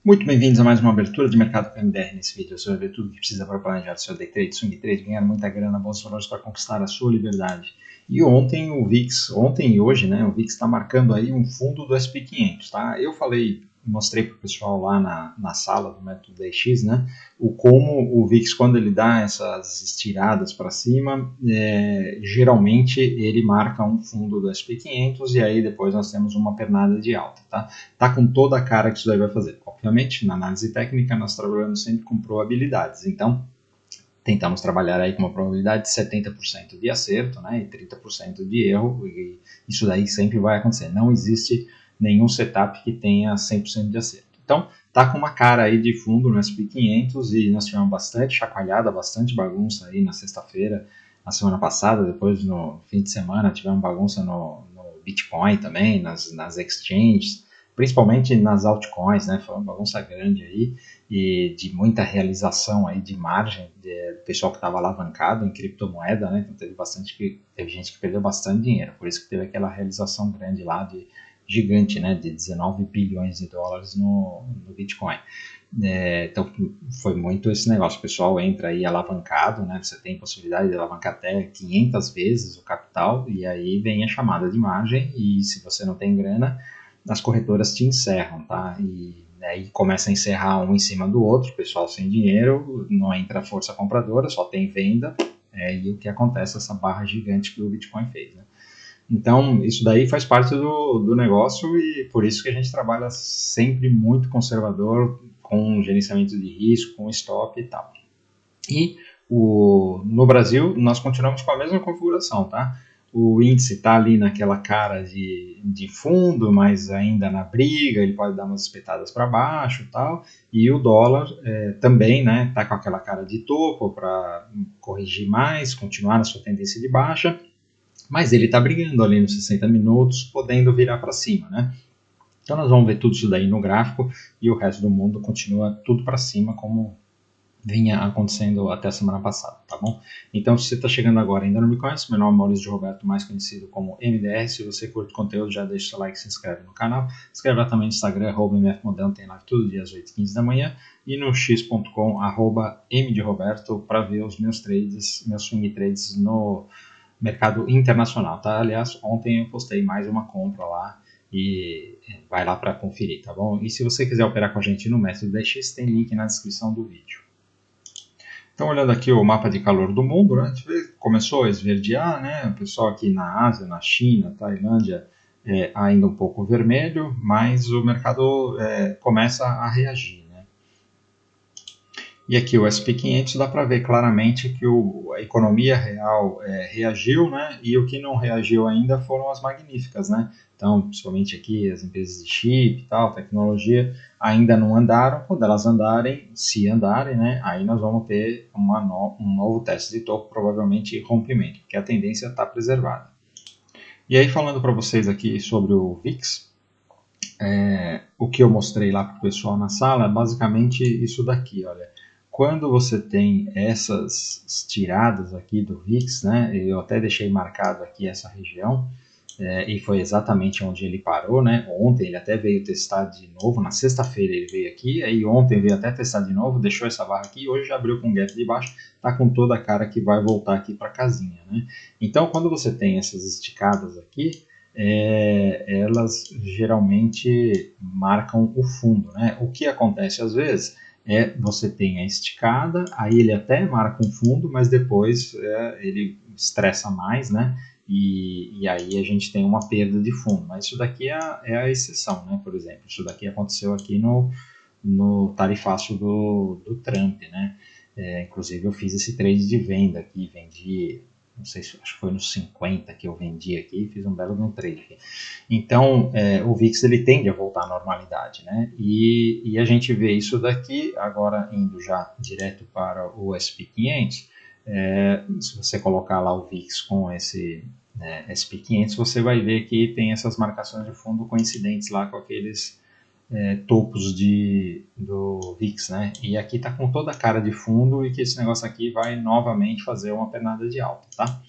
Muito bem-vindos a mais uma abertura de mercado com MDR. Nesse vídeo você vai ver tudo o que precisa para planejar seu day trade, swing trade, ganhar muita grana, bons valores para conquistar a sua liberdade. E ontem o VIX, ontem e hoje, né, o VIX está marcando aí um fundo do SP 500, tá? Eu mostrei para o pessoal lá na sala do método DX, né, como o VIX, quando ele dá essas estiradas para cima, geralmente ele marca um fundo do SP 500 e aí depois nós temos uma pernada de alta, tá? Tá com toda a cara que isso daí vai fazer. Obviamente, na análise técnica, nós trabalhamos sempre com probabilidades. Então, tentamos trabalhar aí com uma probabilidade de 70% de acerto, né, e 30% de erro, e isso daí sempre vai acontecer. Não existe nenhum setup que tenha 100% de acerto. Então, tá com uma cara aí de fundo no S&P 500 e nós tivemos bastante chacoalhada, bastante bagunça aí na sexta-feira, na semana passada, depois no fim de semana tivemos bagunça no Bitcoin também, nas exchanges, principalmente nas altcoins, né, foi uma bagunça grande aí, e de muita realização aí de margem do pessoal que estava alavancado em criptomoeda, né? Então teve gente que perdeu bastante dinheiro, por isso que teve aquela realização grande lá de gigante, né? De 19 bilhões de dólares no Bitcoin. Então foi muito esse negócio, o pessoal entra aí alavancado, né? Você tem possibilidade de alavancar até 500 vezes o capital e aí vem a chamada de margem e se você não tem grana, as corretoras te encerram, tá? E aí começa a encerrar um em cima do outro, o pessoal sem dinheiro, não entra força compradora, só tem venda, e o que acontece essa barra gigante que o Bitcoin fez, né? Então, isso daí faz parte do negócio e por isso que a gente trabalha sempre muito conservador, com gerenciamento de risco, com stop e tal. E no Brasil, nós continuamos com a mesma configuração, tá? O índice está ali naquela cara de fundo, mas ainda na briga, ele pode dar umas espetadas para baixo e tal. E o dólar também está com aquela cara de topo para corrigir mais, continuar na sua tendência de baixa, mas ele está brigando ali nos 60 minutos, podendo virar para cima, né? Então nós vamos ver tudo isso daí no gráfico e o resto do mundo continua tudo para cima, como vinha acontecendo até a semana passada, tá bom? Então, se você está chegando agora e ainda não me conhece, meu nome é Maurício de Roberto, mais conhecido como MDR. Se você curte o conteúdo, já deixa o seu like e se inscreve no canal. Se inscreve lá também no Instagram, @mfmodelo, tem live todo dia às 8h15 da manhã. E no x.com, @mdroberto, para ver os meus trades, meus swing trades no mercado internacional, tá? Aliás, ontem eu postei mais uma compra lá e vai lá para conferir, tá bom? E se você quiser operar com a gente no método DX, tem link na descrição do vídeo. Então, olhando aqui o mapa de calor do mundo, né, a gente vê que começou a esverdear, né, o pessoal aqui na Ásia, na China, Tailândia, ainda um pouco vermelho, mas o mercado começa a reagir. Né? E aqui o S&P 500 dá para ver claramente que a economia real reagiu, né? E o que não reagiu ainda foram as magníficas, né? Então, principalmente aqui as empresas de chip e tal, tecnologia, ainda não andaram. Quando elas andarem, se andarem, né? Aí nós vamos ter um novo teste de topo, provavelmente rompimento, porque a tendência está preservada. E aí falando para vocês aqui sobre o VIX, o que eu mostrei lá para o pessoal na sala é basicamente isso daqui, olha. Quando você tem essas tiradas aqui do VIX, né, eu até deixei marcado aqui essa região, e foi exatamente onde ele parou, né? Ontem ele até veio testar de novo, na sexta-feira ele veio aqui, aí ontem veio até testar de novo, deixou essa barra aqui, hoje já abriu com um gap de baixo, tá com toda a cara que vai voltar aqui para casinha, né? Então, quando você tem essas esticadas aqui, elas geralmente marcam o fundo, né? O que acontece às vezes você tem a esticada, aí ele até marca um fundo, mas depois ele estressa mais, né? E aí a gente tem uma perda de fundo. Mas isso daqui é a exceção, né? Por exemplo, isso daqui aconteceu aqui no tarifaço do Trump, né? Inclusive eu fiz esse trade de venda aqui, vendi, não sei se acho que foi nos 50 que eu vendi aqui, fiz um belo de um trade aqui. Então, o VIX ele tende a voltar à normalidade, né? E a gente vê isso daqui, agora indo já direto para o S&P 500, se você colocar lá o VIX com esse S&P 500, você vai ver que tem essas marcações de fundo coincidentes lá com aqueles topos do VIX, né? E aqui está com toda a cara de fundo e que esse negócio aqui vai novamente fazer uma pernada de alta, tá?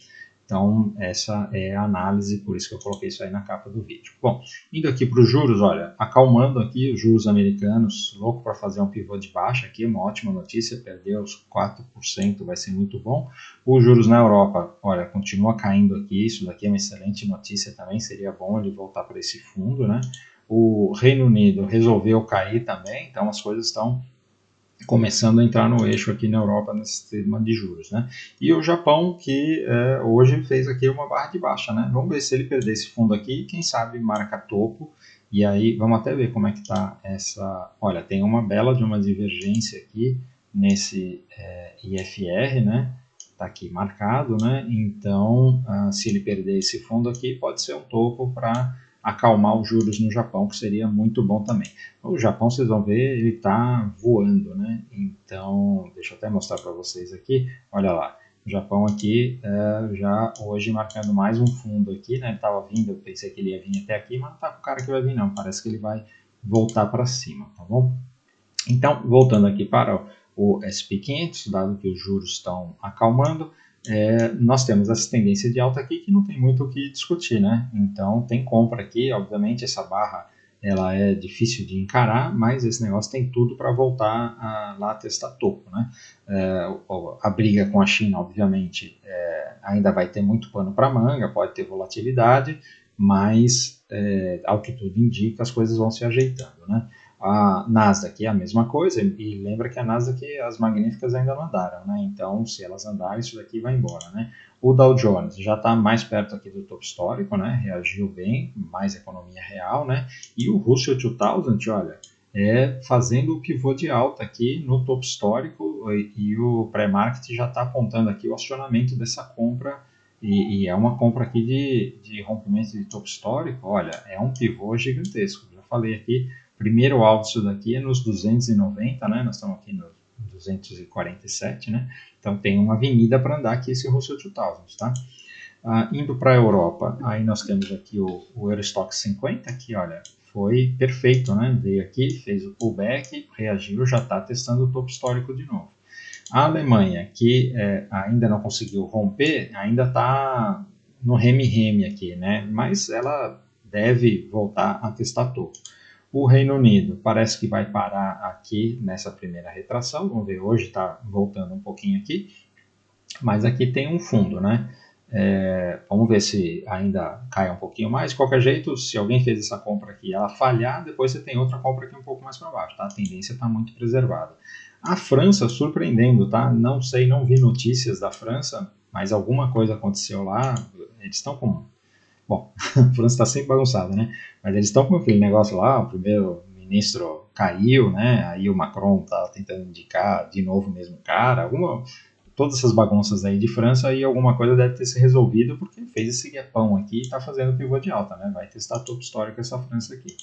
Então, essa é a análise, por isso que eu coloquei isso aí na capa do vídeo. Bom, indo aqui para os juros, olha, acalmando aqui os juros americanos, louco para fazer um pivô de baixa aqui, uma ótima notícia, perdeu os 4%, vai ser muito bom. Os juros na Europa, olha, continua caindo aqui, isso daqui é uma excelente notícia também, seria bom ele voltar para esse fundo, né? O Reino Unido resolveu cair também, então as coisas estão começando a entrar no eixo aqui na Europa nesse tema de juros, né? E o Japão que hoje fez aqui uma barra de baixa, né? Vamos ver se ele perder esse fundo aqui, quem sabe marca topo, e aí vamos até ver como é que tá essa... Olha, tem uma bela de uma divergência aqui nesse IFR, né? Tá aqui marcado, né? Então, se ele perder esse fundo aqui, pode ser um topo para acalmar os juros no Japão, que seria muito bom também. O Japão, vocês vão ver, ele está voando, né? Então, deixa eu até mostrar para vocês aqui. Olha lá, o Japão aqui já hoje marcando mais um fundo aqui, né? Ele estava vindo, eu pensei que ele ia vir até aqui, mas não tá com o cara que vai vir não. Parece que ele vai voltar para cima, tá bom? Então, voltando aqui para o SP500, dado que os juros estão acalmando, nós temos essa tendência de alta aqui que não tem muito o que discutir, né? Então, tem compra aqui, obviamente essa barra ela é difícil de encarar, mas esse negócio tem tudo para voltar lá a testar topo, né? A briga com a China, obviamente, ainda vai ter muito pano para manga, pode ter volatilidade, mas, ao que tudo indica, as coisas vão se ajeitando, né? A Nasdaq é a mesma coisa, e lembra que a Nasdaq, as magníficas ainda não andaram, né? Então, se elas andarem, isso daqui vai embora, né? O Dow Jones já está mais perto aqui do topo histórico, né? Reagiu bem, mais economia real, né? E o Russell 2000, olha, fazendo o pivô de alta aqui no topo histórico, e o pré-market já está apontando aqui o acionamento dessa compra, e é uma compra aqui de rompimento de topo histórico, olha, é um pivô gigantesco. Já falei aqui, primeiro alvo disso daqui é nos 290, né? Nós estamos aqui nos 247, né? Então tem uma avenida para andar aqui esse Russell 2000, tá? Indo para a Europa, aí nós temos aqui o Eurostoxx 50, que olha, foi perfeito, né? Veio aqui, fez o pullback, reagiu, já está testando o topo histórico de novo. A Alemanha, que ainda não conseguiu romper, ainda está no reme-reme aqui, né? Mas ela deve voltar a testar topo. O Reino Unido parece que vai parar aqui nessa primeira retração. Vamos ver, hoje está voltando um pouquinho aqui. Mas aqui tem um fundo, né? Vamos ver se ainda cai um pouquinho mais. De qualquer jeito, se alguém fez essa compra aqui e ela falhar, depois você tem outra compra aqui um pouco mais para baixo, tá? A tendência está muito preservada. A França, surpreendendo, tá? Não sei, não vi notícias da França, mas alguma coisa aconteceu lá. Eles estão com... Bom, a França está sempre bagunçada, né? Mas eles estão com aquele negócio lá, o primeiro-ministro caiu, né? Aí o Macron está tentando indicar de novo o mesmo cara. Todas essas bagunças aí de França, e alguma coisa deve ter se resolvido, porque fez esse guepão aqui e está fazendo pivô de alta, né? Vai testar topo histórico essa França aqui.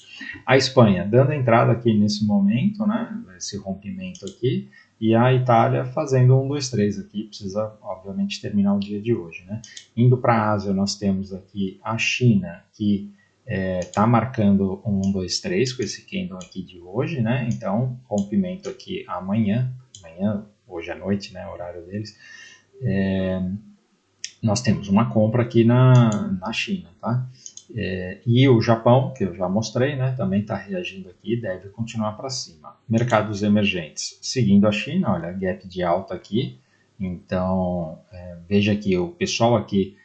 A Espanha dando entrada aqui nesse momento, né? Esse rompimento aqui. E a Itália fazendo 1, 2, 3 aqui, precisa obviamente terminar o dia de hoje, né? Indo para a Ásia, nós temos aqui a China, que está marcando 1, 2, 3 com esse candle aqui de hoje, né? Então, rompimento aqui amanhã, hoje à noite, né? Horário deles. Nós temos uma compra aqui na China, tá? E o Japão, que eu já mostrei, né, também está reagindo aqui, deve continuar para cima. Mercados emergentes, seguindo a China, olha, gap de alta aqui. Então, veja que o pessoal aqui,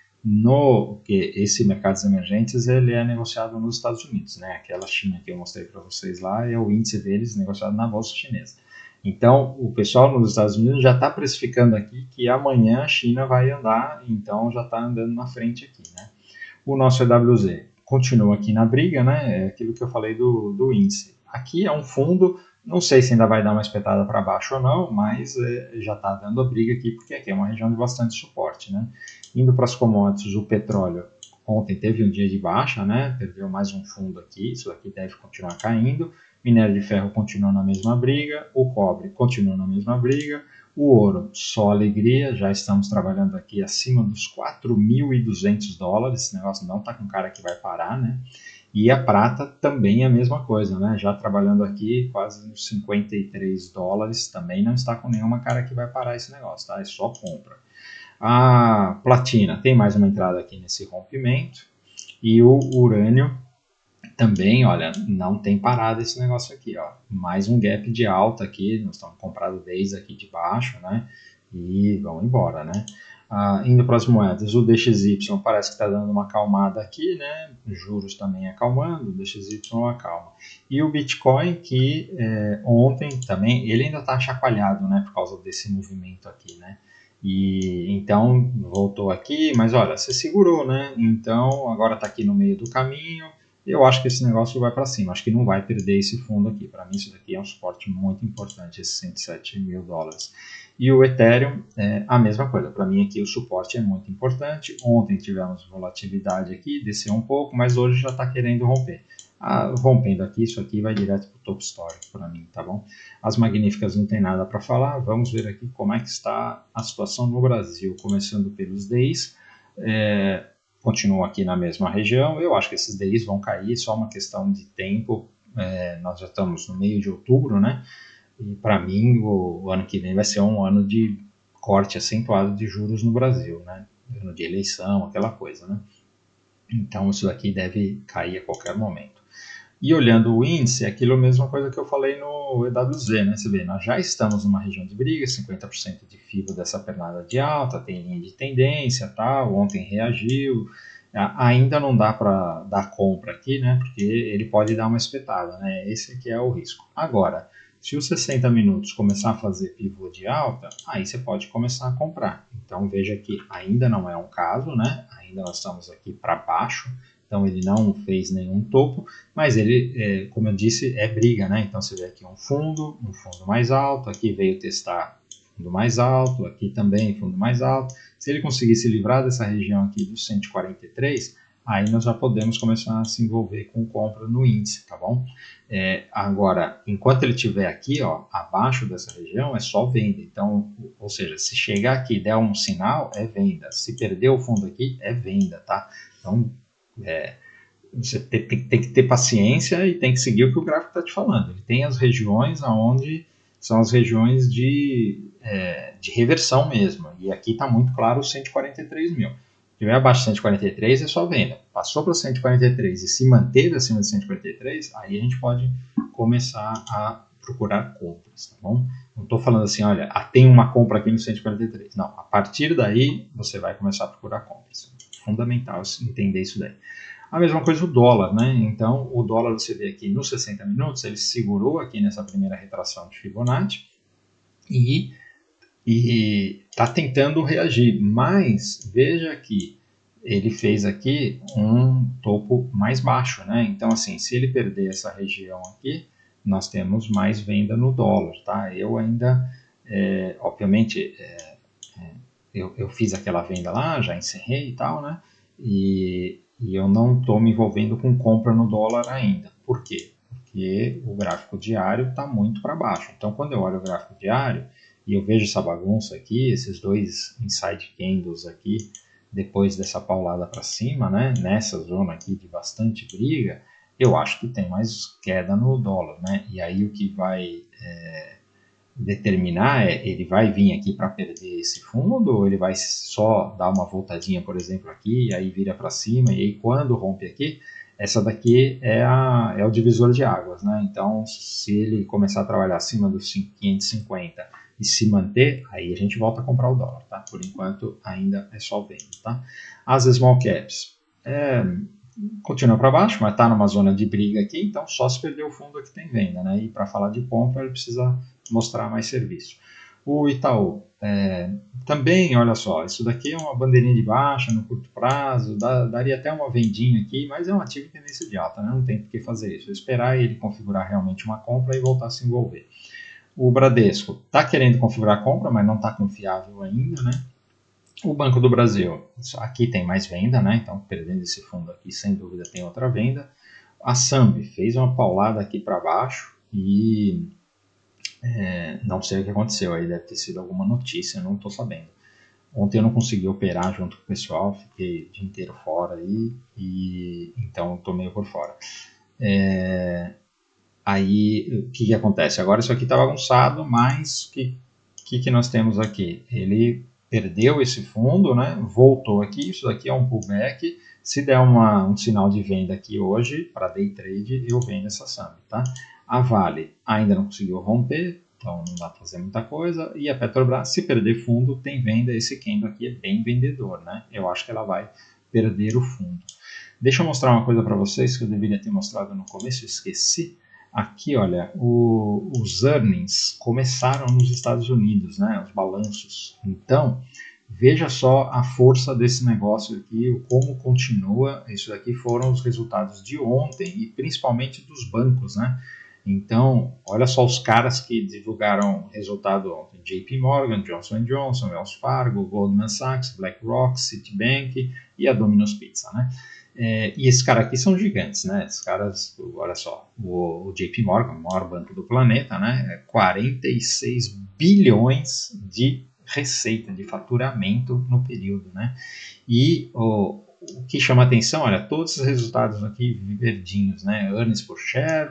que esse mercados emergentes, ele é negociado nos Estados Unidos, né? Aquela China que eu mostrei para vocês lá, é o índice deles negociado na bolsa chinesa. Então, o pessoal nos Estados Unidos já está precificando aqui que amanhã a China vai andar, então já está andando na frente aqui, né? O nosso EWZ continua aqui na briga, né? É aquilo que eu falei do índice. Aqui é um fundo, não sei se ainda vai dar uma espetada para baixo ou não, mas já está dando a briga aqui, porque aqui é uma região de bastante suporte, né? Indo para as commodities, o petróleo ontem teve um dia de baixa, né? Perdeu mais um fundo aqui, isso aqui deve continuar caindo. Minério de ferro continua na mesma briga, o cobre continua na mesma briga, o ouro, só alegria, já estamos trabalhando aqui acima dos 4.200 dólares, esse negócio não está com cara que vai parar, né? E a prata também é a mesma coisa, né? Já trabalhando aqui quase nos 53 dólares, também não está com nenhuma cara que vai parar esse negócio, tá? É só compra. A platina tem mais uma entrada aqui nesse rompimento. E o urânio também, olha, não tem parado esse negócio aqui, ó. Mais um gap de alta aqui, nós estamos comprando desde aqui de baixo, né? E vamos embora, né? Indo para as moedas, o DXY parece que está dando uma acalmada aqui, né? Juros também acalmando, o DXY acalma. E o Bitcoin, que ontem também, ele ainda está chacoalhado, né? Por causa desse movimento aqui, né? E então voltou aqui, mas olha, você segurou, né? Então agora está aqui no meio do caminho. Eu acho que esse negócio vai para cima. Acho que não vai perder esse fundo aqui. Para mim, isso daqui é um suporte muito importante, esses 107 mil dólares. E o Ethereum é a mesma coisa. Para mim aqui o suporte é muito importante. Ontem tivemos volatilidade aqui, desceu um pouco, mas hoje já está querendo romper. Rompendo aqui, isso aqui vai direto para o topo histórico para mim, tá bom? As magníficas não tem nada para falar. Vamos ver aqui como é que está a situação no Brasil, começando pelos DIs. Continua aqui na mesma região. Eu acho que esses DIs vão cair, só uma questão de tempo. Nós já estamos no meio de outubro, né? E para mim, o ano que vem vai ser um ano de corte acentuado de juros no Brasil, né? Ano de eleição, aquela coisa, né? Então isso daqui deve cair a qualquer momento. E olhando o índice, é aquilo mesma coisa que eu falei no EWZ, né? Você vê, nós já estamos numa região de briga, 50% de FIBO dessa pernada de alta, tem linha de tendência, tal, ontem reagiu. Ainda não dá para dar compra aqui, né? Porque ele pode dar uma espetada, né? Esse aqui é o risco. Agora, se os 60 minutos começar a fazer pivô de alta, aí você pode começar a comprar. Então veja que ainda não é um caso, né? Ainda nós estamos aqui para baixo, então ele não fez nenhum topo, mas ele, como eu disse, é briga, né? Então você vê aqui um fundo mais alto, aqui veio testar fundo mais alto, aqui também fundo mais alto. Se ele conseguir se livrar dessa região aqui dos 143, aí nós já podemos começar a se envolver com compra no índice, tá bom? Agora, enquanto ele estiver aqui, ó, abaixo dessa região, é só venda. Então, ou seja, se chegar aqui e der um sinal, é venda. Se perder o fundo aqui, é venda, tá? Então, você tem que ter paciência e tem que seguir o que o gráfico está te falando. Ele tem as regiões onde são as regiões de reversão mesmo. E aqui está muito claro os 143 mil. Se tiver abaixo de 143 é só venda. Passou para 143 e se manter acima de 143, aí a gente pode começar a procurar compras, tá bom? Não estou falando assim, olha, tem uma compra aqui no 143. Não, a partir daí você vai começar a procurar compras. Fundamental entender isso daí. A mesma coisa o dólar, né? Então, o dólar você vê aqui nos 60 minutos, ele segurou aqui nessa primeira retração de Fibonacci e está tentando reagir, mas veja que ele fez aqui um topo mais baixo, né? Então, assim, se ele perder essa região aqui, nós temos mais venda no dólar, tá? Eu ainda, obviamente, eu fiz aquela venda lá, já encerrei e tal, né? E eu não estou me envolvendo com compra no dólar ainda. Por quê? Porque o gráfico diário está muito para baixo. Então, quando eu olho o gráfico diário e eu vejo essa bagunça aqui, esses dois inside candles aqui, depois dessa paulada para cima, né, nessa zona aqui de bastante briga, eu acho que tem mais queda no dólar, né? E aí o que vai determinar ele vai vir aqui para perder esse fundo ou ele vai só dar uma voltadinha, por exemplo, aqui, e aí vira para cima, e aí quando rompe aqui, essa daqui é o divisor de águas, né? Então, se ele começar a trabalhar acima dos 550 e se manter, aí a gente volta a comprar o dólar, tá? Por enquanto, ainda é só venda, tá? As small caps, continua para baixo, mas está numa zona de briga aqui, então só se perder o fundo aqui tem venda, né? E para falar de compra, ele precisa mostrar mais serviço. O Itaú, também, olha só, isso daqui é uma bandeirinha de baixa no curto prazo, daria até uma vendinha aqui, mas é um ativo em tendência de alta, né? Não tem por que fazer isso. Esperar ele configurar realmente uma compra e voltar a se envolver. O Bradesco está querendo configurar a compra, mas não está confiável ainda, né? O Banco do Brasil, aqui tem mais venda, né? Então, perdendo esse fundo aqui, sem dúvida tem outra venda. A Sambi fez uma paulada aqui para baixo e não sei o que aconteceu, aí deve ter sido alguma notícia, não estou sabendo. Ontem eu não consegui operar junto com o pessoal, fiquei o dia inteiro fora aí, e então estou meio por fora. Aí, o que acontece? Agora isso aqui está bagunçado, mas o que nós temos aqui? Ele perdeu esse fundo, né? Voltou aqui, isso daqui é um pullback. Se der um sinal de venda aqui hoje, para day trade, eu vendo essa SAMI, tá? A Vale ainda não conseguiu romper, então não dá para fazer muita coisa. E a Petrobras, se perder fundo, tem venda. Esse candle aqui é bem vendedor, né? Eu acho que ela vai perder o fundo. Deixa eu mostrar uma coisa para vocês que eu deveria ter mostrado no começo, esqueci. Aqui, olha, os earnings começaram nos Estados Unidos, né? Os balanços. Então, veja só a força desse negócio aqui, como continua. Isso daqui foram os resultados de ontem e principalmente dos bancos, né? Então, olha só os caras que divulgaram resultado ontem: JP Morgan, Johnson & Johnson, Wells Fargo, Goldman Sachs, BlackRock, Citibank e a Domino's Pizza, né? E esses caras aqui são gigantes, né? Esses caras, olha só, o JP Morgan, o maior banco do planeta, né? 46 bilhões de receita, de faturamento no período, né? E o que chama atenção, olha, todos os resultados aqui verdinhos, né? Earnings per share,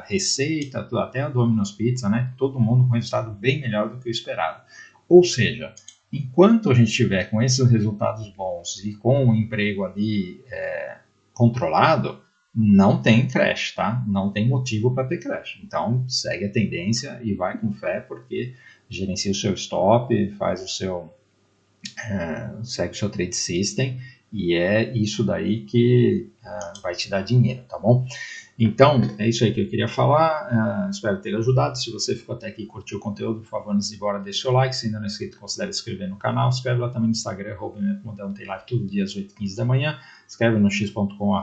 receita, até a Domino's Pizza, né? Todo mundo com resultado bem melhor do que o esperado. Ou seja, enquanto a gente tiver com esses resultados bons e com o emprego ali controlado, não tem crash, tá? Não tem motivo para ter crash. Então, segue a tendência e vai com fé, porque gerencia o seu stop, faz o seu segue o seu trade system, e é isso daí que vai te dar dinheiro, tá bom? Então, é isso aí que eu queria falar, espero ter ajudado. Se você ficou até aqui e curtiu o conteúdo, por favor, antes de ir embora, deixe seu like. Se ainda não é inscrito, considere se inscrever no canal. Escreve lá também no Instagram, @modelo, tem live todo dia às 8h15 da manhã. Escreve no x.com,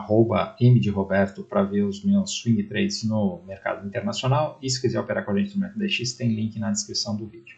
@mdroberto, para ver os meus swing trades no mercado internacional. E se quiser operar com a gente no Mercado X, tem link na descrição do vídeo.